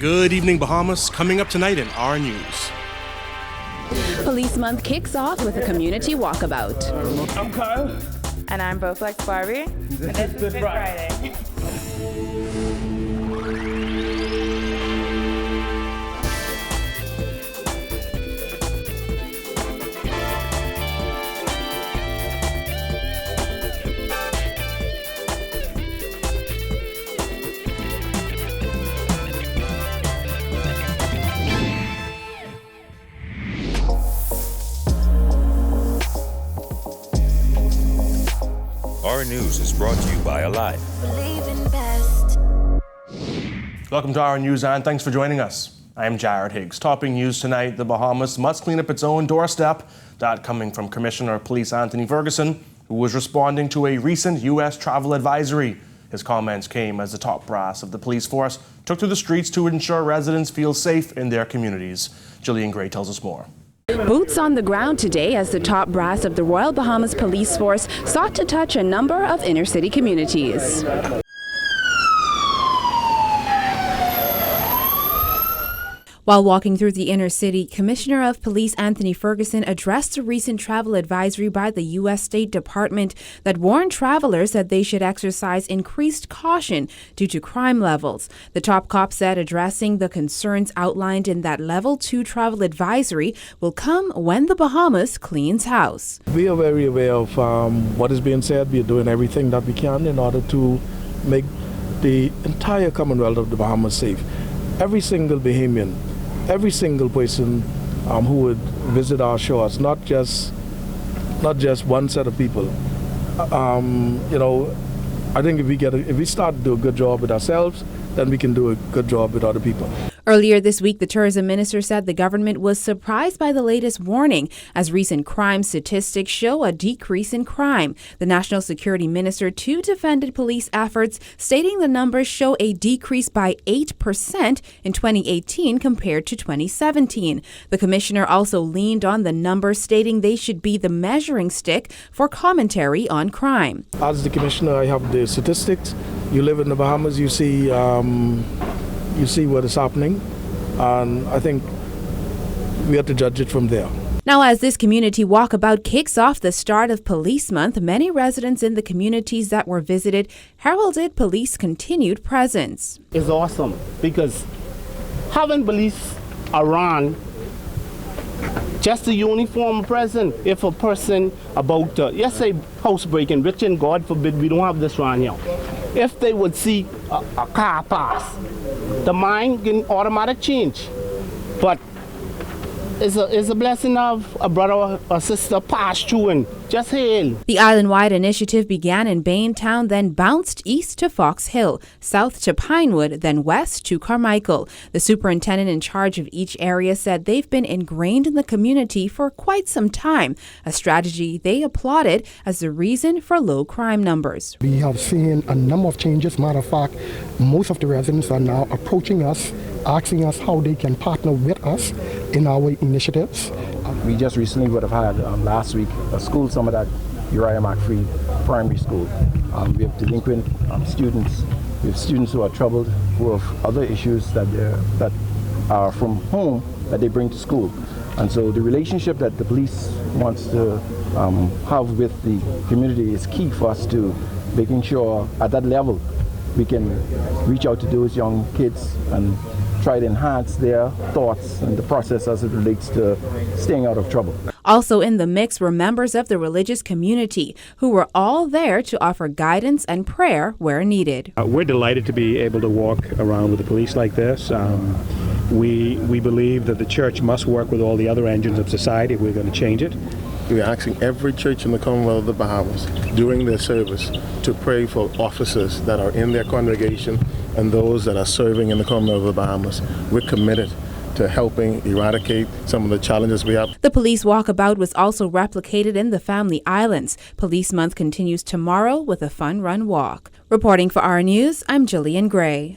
Good evening, Bahamas. Coming up tonight in our news. Police Month kicks off with a community walkabout. I'm Kyle. And I'm Bowflex Barbie. And this is Good Friday. Our news is brought to you by Alive. Welcome to our news, and thanks for joining us. I am Jared Higgs. Topping news tonight, the Bahamas must clean up its own doorstep. That coming from Commissioner of Police Anthony Ferguson, who was responding to a recent U.S. travel advisory. His comments came as the top brass of the police force took to the streets to ensure residents feel safe in their communities. Jillian Gray tells us more. Boots on the ground today as the top brass of the Royal Bahamas Police Force sought to touch a number of inner-city communities. While walking through the inner city, Commissioner of Police Anthony Ferguson addressed a recent travel advisory by the U.S. State Department that warned travelers that they should exercise increased caution due to crime levels. The top cop said addressing the concerns outlined in that Level 2 travel advisory will come when the Bahamas cleans house. We are very aware of what is being said. We are doing everything that we can in order to make the entire Commonwealth of the Bahamas safe. Every single Bahamian, every single person who would visit our shores, not just one set of people. I think if we start to do a good job with ourselves, then we can do a good job with other people. Earlier this week, the tourism minister said the government was surprised by the latest warning as recent crime statistics show a decrease in crime. The national security minister too defended police efforts, stating the numbers show a decrease by 8% in 2018 compared to 2017. The commissioner also leaned on the numbers, stating they should be the measuring stick for commentary on crime. As the commissioner, I have the statistics. You live in the Bahamas, you see what is happening, and I think we have to judge it from there. Now, as this community walkabout kicks off the start of Police Month, many residents in the communities that were visited heralded police continued presence. It's awesome because having police around, just a uniform present. If a person about to, let's say, housebreaking, which and God forbid we don't have this around here, if they would see a car pass, the mind can automatic change. But it's a blessing of a brother or a sister pass through and just hail. The island-wide initiative began in Baintown, then bounced east to Fox Hill, south to Pinewood, then west to Carmichael. The superintendent in charge of each area said they've been ingrained in the community for quite some time, a strategy they applauded as the reason for low crime numbers. We have seen a number of changes. Matter of fact, most of the residents are now approaching us, asking us how they can partner with us in our initiatives. We just recently would have had last week a school summit at Uriah McFreed Primary School. We have delinquent students. We have students who are troubled, who have other issues that are from home that they bring to school. And so the relationship that the police wants to have with the community is key for us to making sure at that level we can reach out to those young kids and try to enhance their thoughts and the process as it relates to staying out of trouble. Also in the mix were members of the religious community who were all there to offer guidance and prayer where needed. We're delighted to be able to walk around with the police like this. We believe that the church must work with all the other engines of society if we're going to change it. We're asking every church in the Commonwealth of the Bahamas during their service to pray for officers that are in their congregation and those that are serving in the Commonwealth of the Bahamas. We're committed to helping eradicate some of the challenges we have. The police walkabout was also replicated in the Family Islands. Police Month continues tomorrow with a fun run walk. Reporting for our news, I'm Jillian Gray.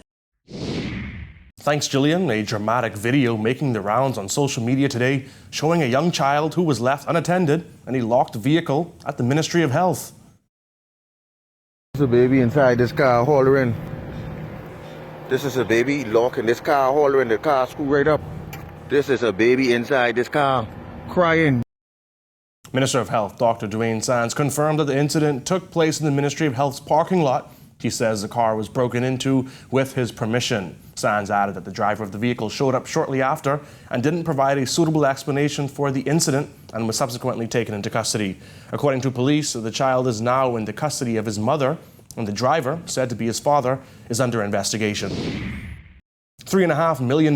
Thanks, Jillian. A dramatic video making the rounds on social media today showing a young child who was left unattended in a locked vehicle at the Ministry of Health. There's a baby inside this car hollering. This is a baby. Lock in this car holder in the car, screw right up. This is a baby inside this car crying. Minister of Health Dr. Dwayne Sands confirmed that the incident took place in the Ministry of Health's parking lot. He says the car was broken into with his permission. Sands added that the driver of the vehicle showed up shortly after and didn't provide a suitable explanation for the incident and was subsequently taken into custody. According to police, the child is now in the custody of his mother, and the driver, said to be his father, is under investigation. $3.5 million.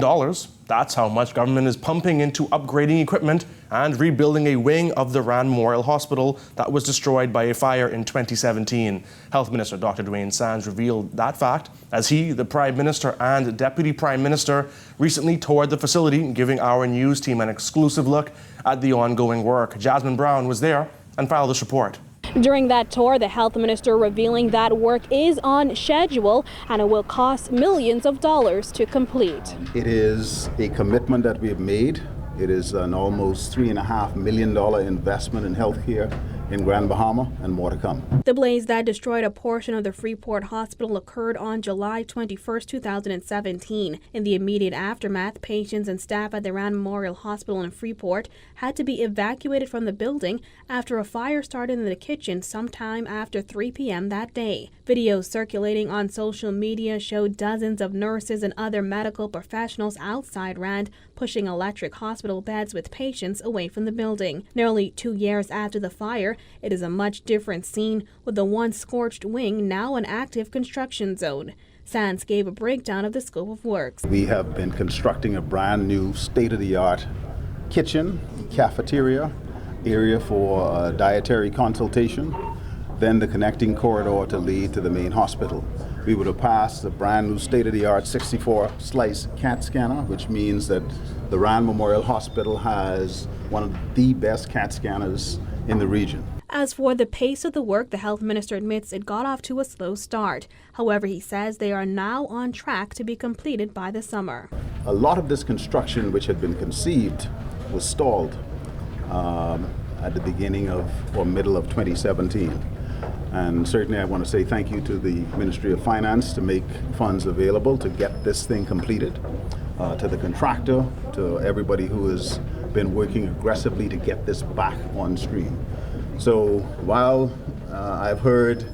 That's how much government is pumping into upgrading equipment and rebuilding a wing of the Rand Memorial Hospital that was destroyed by a fire in 2017. Health Minister Dr. Dwayne Sands revealed that fact as he, the Prime Minister, and Deputy Prime Minister recently toured the facility, giving our news team an exclusive look at the ongoing work. Jasmine Brown was there and filed this report. During that tour, the health minister revealing that work is on schedule and it will cost millions of dollars to complete. It is a commitment that we have made. It is an almost $3.5 million investment in healthcare in Grand Bahama, and more to come. The blaze that destroyed a portion of the Freeport Hospital occurred on July 21, 2017. In the immediate aftermath, patients and staff at the Rand Memorial Hospital in Freeport had to be evacuated from the building after a fire started in the kitchen sometime after 3 p.m. that day. Videos circulating on social media showed dozens of nurses and other medical professionals outside Rand pushing electric hospital beds with patients away from the building. Nearly 2 years after the fire, it is a much different scene, with the once scorched wing now an active construction zone. Sands gave a breakdown of the scope of works. We have been constructing a brand new state-of-the-art kitchen, cafeteria, area for dietary consultation, then the connecting corridor to lead to the main hospital. We would have passed a brand new state-of-the-art 64-slice CAT scanner, which means that the Rand Memorial Hospital has one of the best CAT scanners in the region. As for the pace of the work, the health minister admits it got off to a slow start. However, he says they are now on track to be completed by the summer. A lot of this construction, which had been conceived, was stalled at the beginning of or middle of 2017. And certainly I want to say thank you to the Ministry of Finance to make funds available to get this thing completed, to the contractor, to everybody who has been working aggressively to get this back on stream. So while I've heard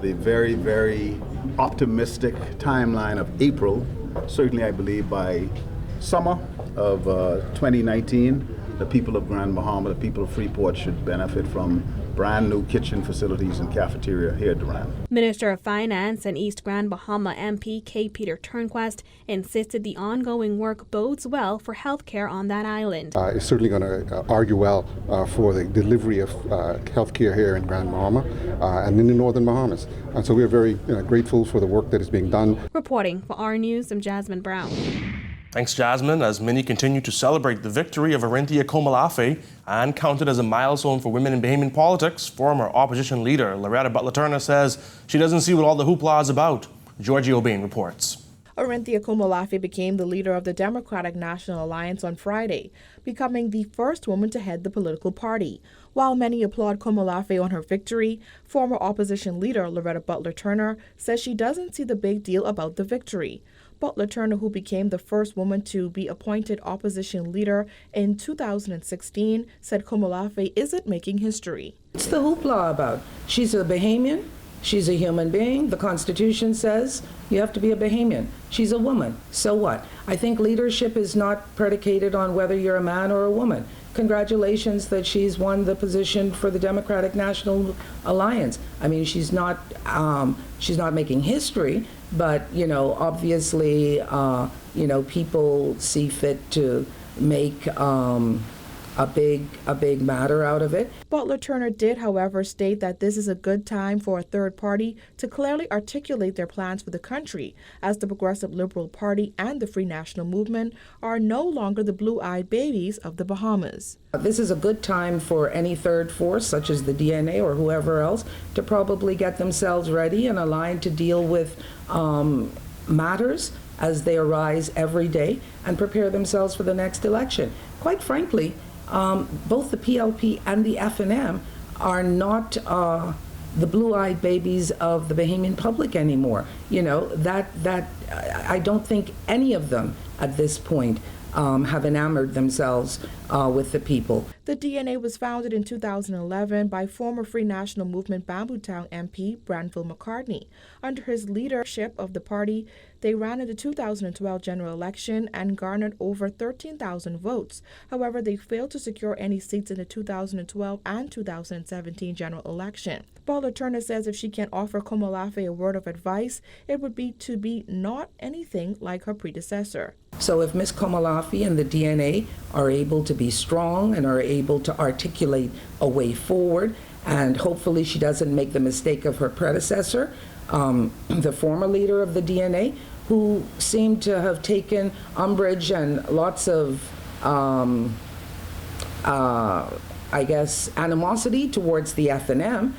the very, very optimistic timeline of April, certainly I believe by summer of 2019, the people of Grand Bahama, the people of Freeport should benefit from brand new kitchen facilities and cafeteria here at Durand. Minister of Finance and East Grand Bahama MP K. Peter Turnquest insisted the ongoing work bodes well for healthcare on that island. It's certainly going to argue well for the delivery of healthcare here in Grand Bahama and in the Northern Bahamas. And so we are very grateful for the work that is being done. Reporting for our News, I'm Jasmine Brown. Thanks, Jasmine. As many continue to celebrate the victory of Arinthia Komalafe and counted as a milestone for women in Bahamian politics, former opposition leader Loretta Butler-Turner says she doesn't see what all the hoopla is about. Georgie O'Bain reports. Arinthia Komalafe became the leader of the Democratic National Alliance on Friday, becoming the first woman to head the political party. While many applaud Komalafe on her victory, former opposition leader Loretta Butler-Turner says she doesn't see the big deal about the victory. Butler-Turner, who became the first woman to be appointed opposition leader in 2016, said Komalafe isn't making history. What's the hoopla about? She's a Bahamian. She's a human being. The Constitution says you have to be a Bahamian. She's a woman. So what? I think leadership is not predicated on whether you're a man or a woman. Congratulations that she's won the position for the Democratic National Alliance. I mean, she's not making history, but obviously, people see fit to make a big matter out of it. Butler-Turner did, however, state that this is a good time for a third party to clearly articulate their plans for the country, as the Progressive Liberal Party and the Free National Movement are no longer the blue-eyed babies of the Bahamas. This is a good time for any third force, such as the DNA or whoever else, to probably get themselves ready and aligned to deal with matters as they arise every day and prepare themselves for the next election. Quite frankly, both the PLP and the FNM are not the blue-eyed babies of the Bahamian public anymore. You know, I don't think any of them at this point have enamored themselves with the people. The DNA was founded in 2011 by former Free National Movement Bambootown MP Branville McCartney. Under his leadership of the party, they ran in the 2012 general election and garnered over 13,000 votes. However, they failed to secure any seats in the 2012 and 2017 general election. Paula Turner says if she can offer Komolafe a word of advice, it would be to be not anything like her predecessor. So if Ms. Komolafe and the DNA are able to be strong and are able to articulate a way forward, and hopefully she doesn't make the mistake of her predecessor, the former leader of the DNA, who seemed to have taken umbrage and lots of, I guess, animosity towards the FNM,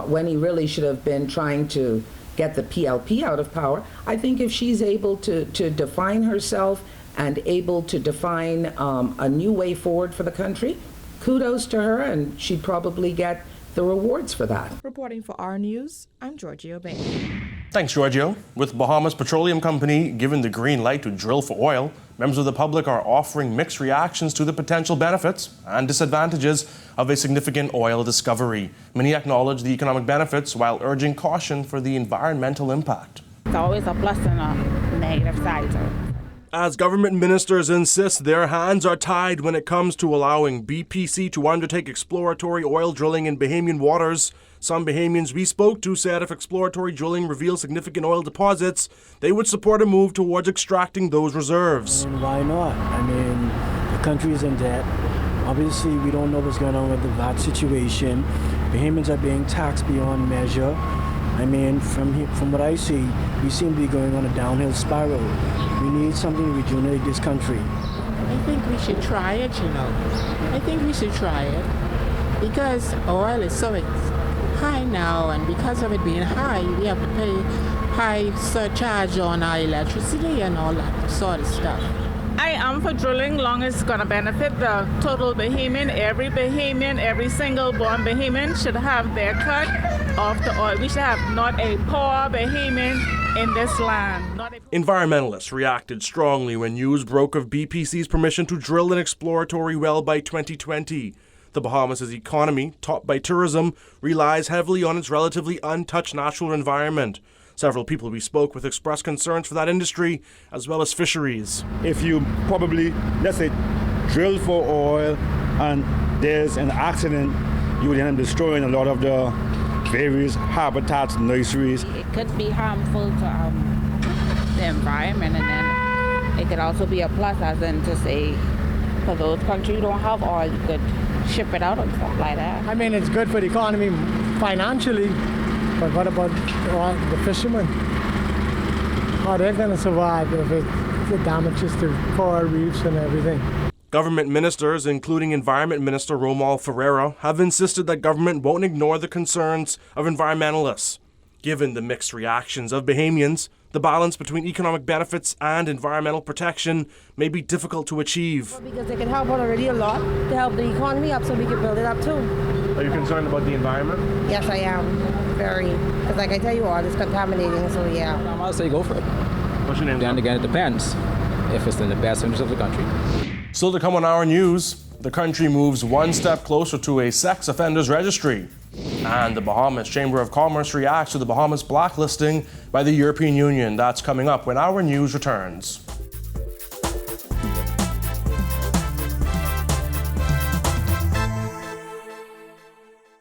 when he really should have been trying to get the PLP out of power. I think if she's able to define herself and able to define a new way forward for the country, kudos to her, and she'd probably get the rewards for that. Reporting for our News, I'm Giorgio Bain. Thanks, Giorgio. With Bahamas Petroleum Company given the green light to drill for oil, members of the public are offering mixed reactions to the potential benefits and disadvantages of a significant oil discovery. Many acknowledge the economic benefits while urging caution for the environmental impact. It's always a plus and a negative side to it. As government ministers insist their hands are tied when it comes to allowing BPC to undertake exploratory oil drilling in Bahamian waters, some Bahamians we spoke to said if exploratory drilling reveals significant oil deposits, they would support a move towards extracting those reserves. Why not? I mean, the country is in debt. Obviously, we don't know what's going on with the VAT situation. Bahamians are being taxed beyond measure. I mean, from what I see, we seem to be going on a downhill spiral. We need something to rejuvenate this country. I think we should try it, you know. I think we should try it because oil is so high now, and because of it being high, we have to pay high surcharge on our electricity and all that sort of stuff. I am for drilling long as it's going to benefit the total Bahamian. Every single born Bahamian should have their cut of the oil. We should have not a poor Bahamian in this land. Environmentalists reacted strongly when news broke of BPC's permission to drill an exploratory well by 2020. The Bahamas' economy, topped by tourism, relies heavily on its relatively untouched natural environment. Several people we spoke with expressed concerns for that industry, as well as fisheries. If you probably, let's say, drill for oil and there's an accident, you would end up destroying a lot of the various habitats, nurseries. It could be harmful to the environment, and then it could also be a plus, as in to say, for those countries who don't have oil, you could ship it out and stuff like that. I mean, it's good for the economy financially. But what about the fishermen? How are they going to survive if it damages the coral reefs and everything? Government ministers, including Environment Minister Romuald Ferreira, have insisted that government won't ignore the concerns of environmentalists. Given the mixed reactions of Bahamians, the balance between economic benefits and environmental protection may be difficult to achieve. Because they can help already a lot to help the economy up so we can build it up too. Are you concerned about the environment? Yes, I am. Very. Because like I tell you, all it's contaminating, so yeah. I'll say go for it. What's your name? Then again, it depends if it's in the best interest of the country. Still to come on our news, the country moves one step closer to a sex offenders registry. And the Bahamas Chamber of Commerce reacts to the Bahamas blacklisting by the European Union. That's coming up when our news returns.